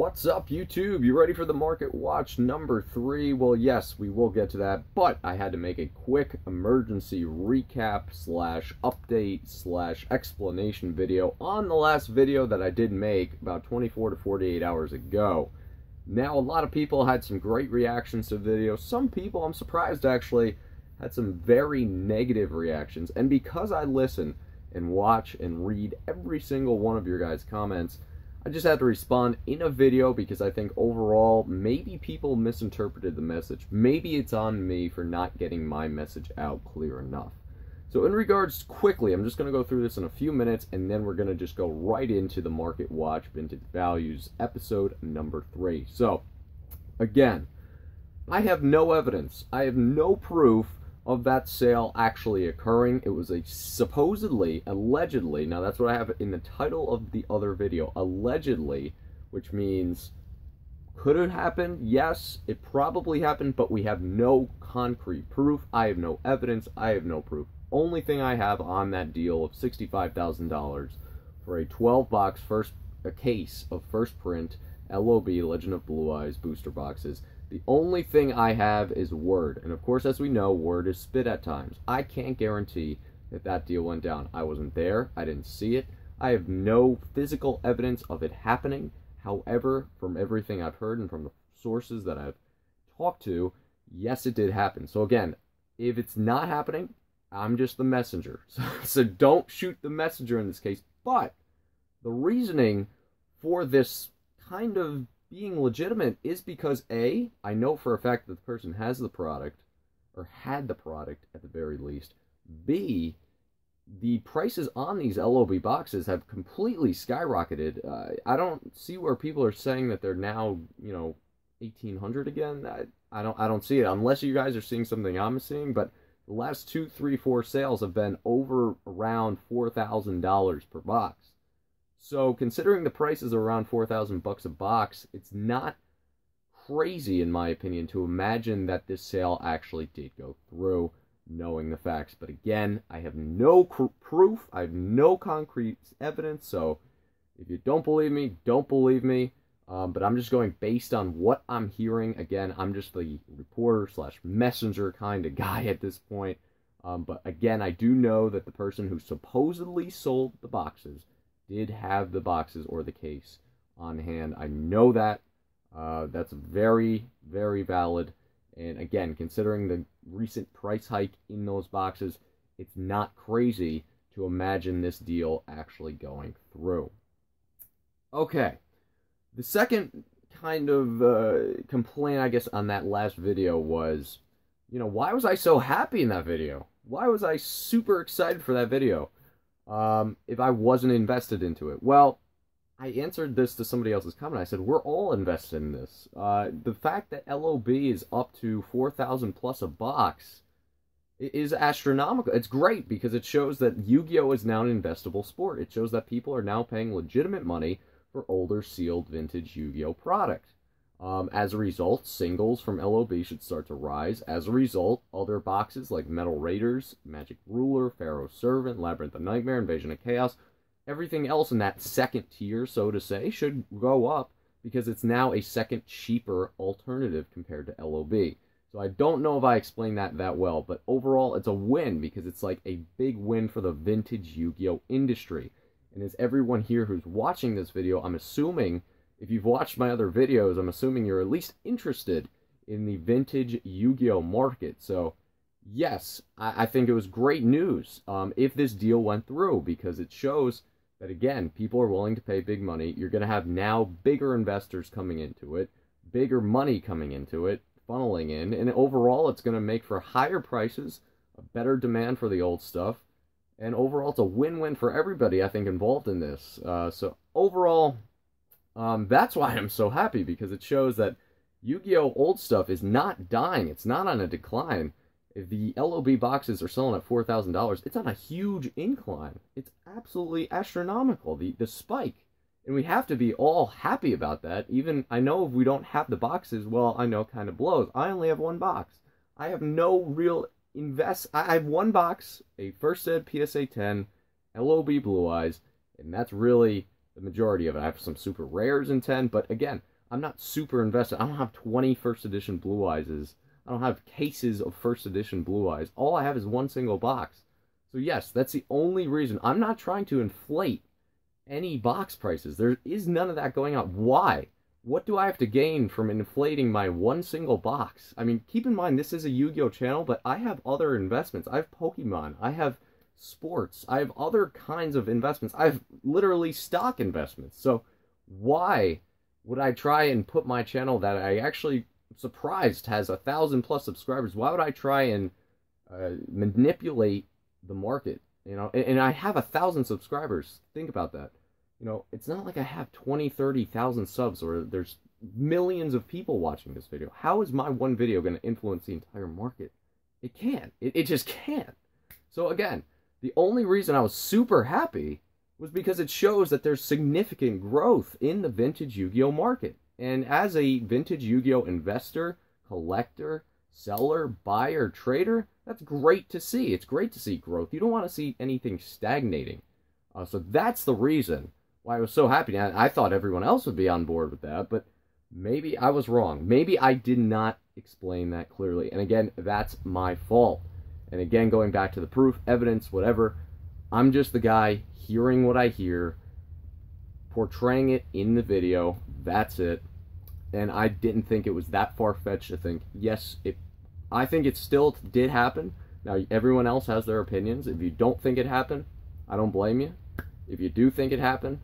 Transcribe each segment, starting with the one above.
What's up, YouTube? You ready for the Market Watch number 3? Well, yes, we will get to that, but I had to make a quick emergency recap slash update slash explanation video on the last video that I did make about 24 to 48 hours ago. Now, a lot of people had some great reactions to the video. Some people, I'm surprised actually, had some very negative reactions. And because I listen and watch and read every single one of your guys' comments, I just had to respond in a video because I think overall maybe people misinterpreted the message. Maybe it's on me for not getting my message out clear enough. So in regards, quickly, I'm just going to go through this in a few minutes and then we're going to just go right into the Market Watch Vintage Values episode number 3. So, again, I have no evidence. I have no proof of that sale actually occurring. It was a supposedly, allegedly, now that's what I have in the title of the other video, allegedly, which means could it happen? Yes, it probably happened, but we have no concrete proof. I have no evidence. I have no proof. Only thing I have on that deal of $65,000 for a 12-box case of first print LOB Legend of Blue Eyes booster boxes. The only thing I have is word. And of course, as we know, word is spit at times. I can't guarantee that that deal went down. I wasn't there. I didn't see it. I have no physical evidence of it happening. However, from everything I've heard and from the sources that I've talked to, yes, it did happen. So again, if it's not happening, I'm just the messenger. So don't shoot the messenger in this case. But the reasoning for this kind of being legitimate is because A, I know for a fact that the person has the product, or had the product at the very least. B, the prices on these LOB boxes have completely skyrocketed. I don't see where people are saying that they're now, you know, 1,800 again. I don't see it, unless you guys are seeing something I'm seeing, but the last 2, 3, 4 sales have been over around $4,000 per box. So, considering the prices are around $4,000 a box, it's not crazy, in my opinion, to imagine that this sale actually did go through, knowing the facts. But again, I have no proof, I have no concrete evidence, so if you don't believe me, don't believe me. But I'm just going based on what I'm hearing. Again, I'm just the reporter slash messenger kind of guy at this point. But again, I do know that the person who supposedly sold the boxes did have the boxes or the case on hand. I know that. That's very, very valid. And again, considering the recent price hike in those boxes, it's not crazy to imagine this deal actually going through. Okay. The second kind of complaint, I guess, on that last video was, you know, why was I so happy in that video? Why was I super excited for that video? If I wasn't invested into it? Well, I answered this to somebody else's comment. I said, we're all invested in this. The fact that LOB is up to 4,000 plus a box is astronomical. It's great because it shows that Yu-Gi-Oh is now an investable sport. It shows that people are now paying legitimate money for older sealed vintage Yu-Gi-Oh product. As a result, singles from LOB should start to rise. As a result, other boxes like Metal Raiders, Magic Ruler, Pharaoh's Servant, Labyrinth of Nightmare, Invasion of Chaos, everything else in that second tier, so to say, should go up because it's now a second cheaper alternative compared to LOB. So I don't know if I explained that well, but overall it's a win because it's like a big win for the vintage Yu-Gi-Oh industry. And as everyone here who's watching this video, I'm assuming, if you've watched my other videos, I'm assuming you're at least interested in the vintage Yu-Gi-Oh market. So, yes, I think it was great news if this deal went through, because it shows that, again, people are willing to pay big money. You're going to have now bigger investors coming into it, bigger money coming into it, funneling in, and overall it's going to make for higher prices, a better demand for the old stuff, and overall it's a win-win for everybody, I think, involved in this. So, overall, that's why I'm so happy, because it shows that Yu-Gi-Oh! Old stuff is not dying. It's not on a decline. If the LOB boxes are selling at $4,000, it's on a huge incline. It's absolutely astronomical, the spike. And we have to be all happy about that. Even, I know if we don't have the boxes, well, I know, kind of blows. I only have one box. I have no real I have one box, a First Ed PSA 10, LOB Blue Eyes, and that's really the majority of it. I have some super rares in 10, but again, I'm not super invested. I don't have 20 first edition Blue Eyes. I don't have cases of first edition Blue Eyes. All I have is one single box. So yes, that's the only reason. I'm not trying to inflate any box prices. There is none of that going on. Why? What do I have to gain from inflating my one single box? I mean, keep in mind, this is a Yu-Gi-Oh channel, but I have other investments. I have Pokemon. I have sports. I have other kinds of investments. I have literally stock investments. So why would I try and put my channel that I actually surprised has 1,000+ subscribers? Why would I try and manipulate the market? You know, and I have 1,000 subscribers. Think about that. You know, it's not like I have 20, 30,000 subs or there's millions of people watching this video. How is my one video going to influence the entire market? It can't. It just can't. So again, the only reason I was super happy was because it shows that there's significant growth in the vintage Yu-Gi-Oh market. And as a vintage Yu-Gi-Oh investor, collector, seller, buyer, trader, that's great to see. It's great to see growth. You don't want to see anything stagnating. So that's the reason why I was so happy. And I thought everyone else would be on board with that, but maybe I was wrong. Maybe I did not explain that clearly. And again, that's my fault. And again, going back to the proof, evidence, whatever, I'm just the guy hearing what I hear, portraying it in the video. That's it. And I didn't think it was that far-fetched to think, yes, I think it still did happen. Now, everyone else has their opinions. If you don't think it happened, I don't blame you. If you do think it happened,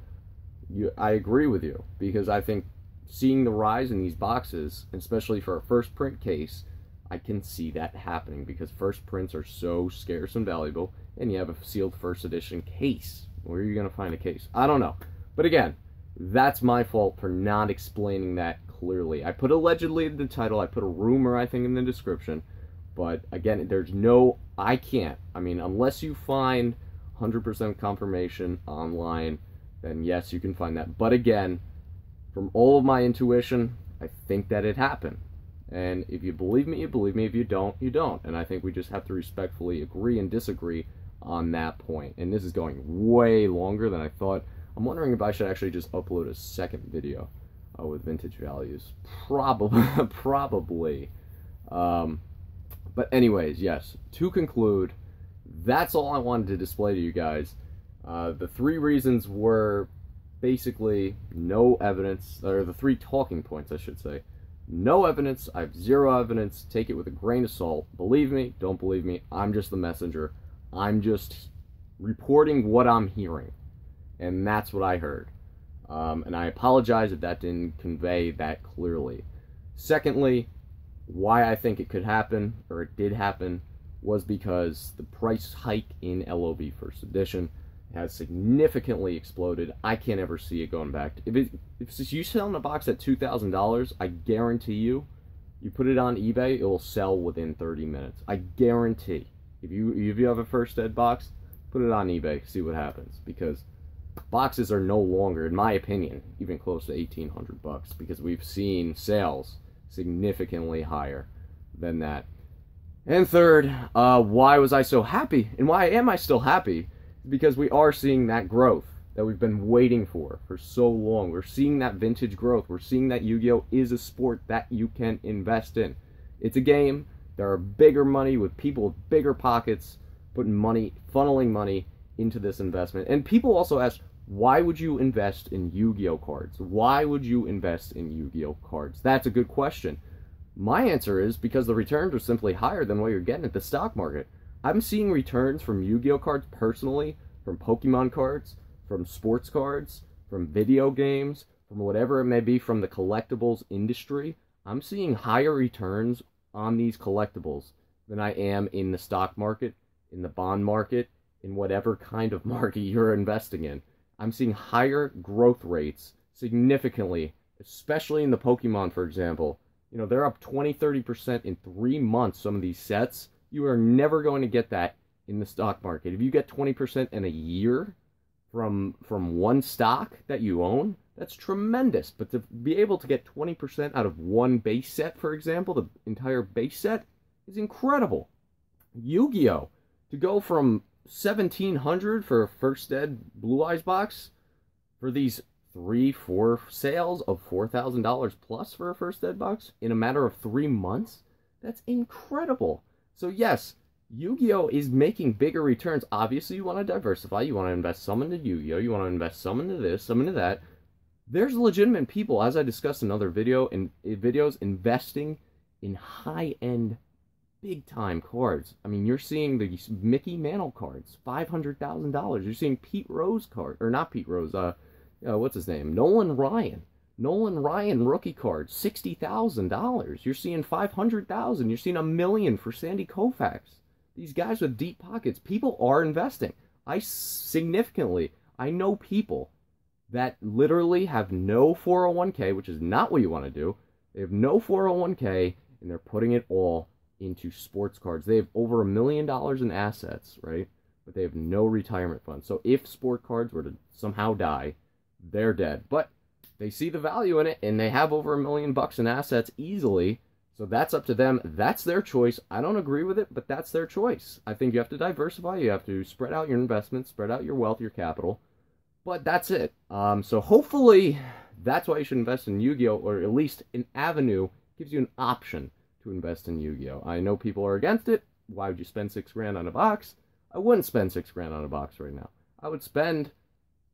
I agree with you, because I think seeing the rise in these boxes, especially for a first print case, I can see that happening because first prints are so scarce and valuable, and you have a sealed first edition case. Where are you going to find a case? I don't know. But again, that's my fault for not explaining that clearly. I put allegedly in the title, I put a rumor, I think, in the description, but again, there's no, I can't. I mean, unless you find 100% confirmation online, then yes, you can find that. But again, from all of my intuition, I think that it happened. And if you believe me, you believe me. If you don't, you don't. And I think we just have to respectfully agree and disagree on that point. And this is going way longer than I thought. I'm wondering if I should actually just upload a second video with vintage values. Probably. But anyways, yes, to conclude, that's all I wanted to display to you guys. The three reasons were basically no evidence, or the three talking points, I should say. No evidence. I have zero evidence. Take it with a grain of salt. Believe me, don't believe me. I'm just the messenger. I'm just reporting what I'm hearing. And that's what I heard. And I apologize if that didn't convey that clearly. Secondly, why I think it could happen, or it did happen, was because the price hike in LOB First Edition has significantly exploded. I can't ever see it going back. If you sell in a box at $2,000, I guarantee you put it on eBay, it will sell within 30 minutes. I guarantee. If you have a first ed box, put it on eBay, see what happens. Because boxes are no longer, in my opinion, even close to $1,800, because we've seen sales significantly higher than that. And third, why was I so happy? And why am I still happy? Because we are seeing that growth that we've been waiting for so long. We're seeing that vintage growth. We're seeing that Yu-Gi-Oh is a sport that you can invest in. It's a game. There are bigger money with people with bigger pockets putting money, funneling money into this investment. And people also ask, why would you invest in Yu-Gi-Oh cards? Why would you invest in Yu-Gi-Oh cards? That's a good question. My answer is because the returns are simply higher than what you're getting at the stock market. I'm seeing returns from Yu-Gi-Oh cards personally, from Pokemon cards, from sports cards, from video games, from whatever it may be, from the collectibles industry. I'm seeing higher returns on these collectibles than I am in the stock market, in the bond market, in whatever kind of market you're investing in. I'm seeing higher growth rates significantly, especially in the Pokemon, for example. You know, they're up 20-30% in 3 months, some of these sets. You are never going to get that in the stock market. If you get 20% in a year from one stock that you own, that's tremendous. But to be able to get 20% out of one base set, for example, the entire base set, is incredible. Yu-Gi-Oh! To go from $1,700 for a first ed Blue Eyes box, for these 3, 4 sales of $4,000 plus for a first dead box in a matter of 3 months. That's incredible. So yes, Yu-Gi-Oh is making bigger returns. Obviously, you want to diversify. You want to invest some into Yu-Gi-Oh. You want to invest some into this, some into that. There's legitimate people, as I discussed in other videos, investing in high-end, big-time cards. I mean, you're seeing the Mickey Mantle cards, $500,000. You're seeing Pete Rose card, or not Pete Rose, what's his name? Nolan Ryan rookie card, $60,000. You're seeing $500,000. You're seeing $1 million for Sandy Koufax. These guys with deep pockets. People are investing. I know people that literally have no 401k, which is not what you want to do. They have no 401k, and they're putting it all into sports cards. They have over $1 million in assets, right? But they have no retirement fund. So if sport cards were to somehow die, they're dead. But they see the value in it, and they have over $1 million in assets easily. So that's up to them. That's their choice. I don't agree with it, but that's their choice. I think you have to diversify. You have to spread out your investments, spread out your wealth, your capital. But that's it. So hopefully that's why you should invest in Yu-Gi-Oh, or at least an avenue gives you an option to invest in Yu-Gi-Oh. I know people are against it. Why would you spend $6 grand on a box? I wouldn't spend $6 grand on a box right now. I would spend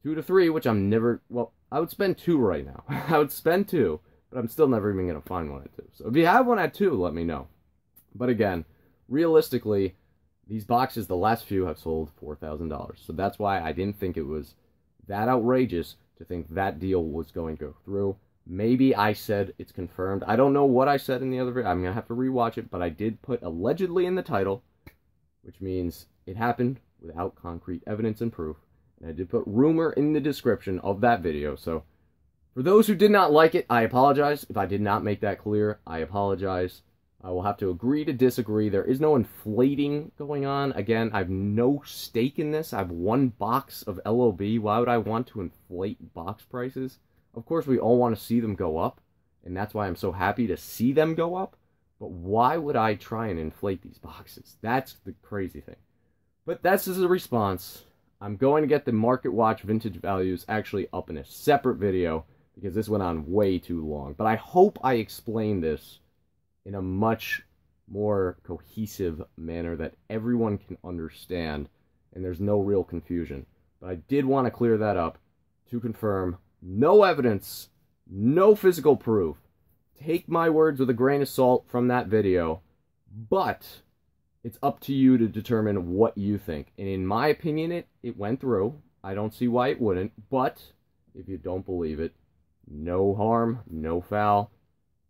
2 to 3, which I'm never, well, I would spend 2 right now. I would spend 2, but I'm still never even going to find one at 2. So if you have one at 2, let me know. But again, realistically, these boxes, the last few have sold $4,000. So that's why I didn't think it was that outrageous to think that deal was going to go through. Maybe I said it's confirmed. I don't know what I said in the other video. I'm going to have to rewatch it, but I did put allegedly in the title, which means it happened without concrete evidence and proof. And I did put rumor in the description of that video. So for those who did not like it, I apologize. If I did not make that clear, I apologize. I will have to agree to disagree. There is no inflating going on. Again, I have no stake in this. I have 1 box of LOB. Why would I want to inflate box prices? Of course, we all want to see them go up, and that's why I'm so happy to see them go up. But why would I try and inflate these boxes? That's the crazy thing. But that's just a response. I'm going to get the Market Watch vintage values actually up in a separate video because this went on way too long. But I hope I explained this in a much more cohesive manner that everyone can understand and there's no real confusion. But I did want to clear that up to confirm no evidence, no physical proof. Take my words with a grain of salt from that video, but it's up to you to determine what you think. And in my opinion, it went through. I don't see why it wouldn't, but if you don't believe it, no harm, no foul.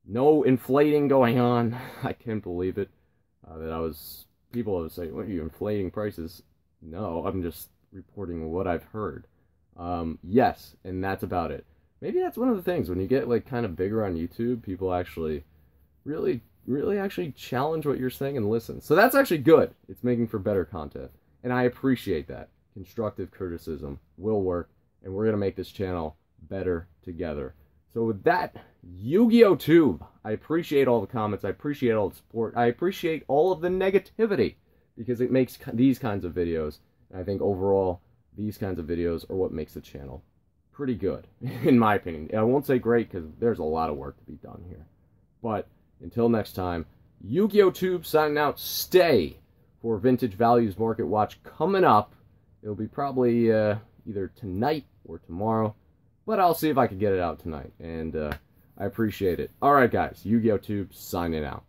No inflating going on. I can't believe it. People would say, what are you inflating prices? No, I'm just reporting what I've heard. Yes, and that's about it. Maybe that's one of the things, when you get like kind of bigger on YouTube, people actually really actually challenge what you're saying and listen. So that's actually good. It's making for better content. And I appreciate that. Constructive criticism will work, and we're going to make this channel better together. So with that, Yu-Gi-Oh! Tube, I appreciate all the comments, I appreciate all the support, I appreciate all of the negativity, because it makes these kinds of videos, and I think overall, these kinds of videos are what makes the channel pretty good, in my opinion. I won't say great, because there's a lot of work to be done here. But, until next time, Yu-Gi-Oh! Tube signing out. Stay for Vintage Values Market Watch coming up. It'll be probably either tonight or tomorrow. But I'll see if I can get it out tonight, and I appreciate it. Alright guys, Yu-Gi-Oh! Tube signing out.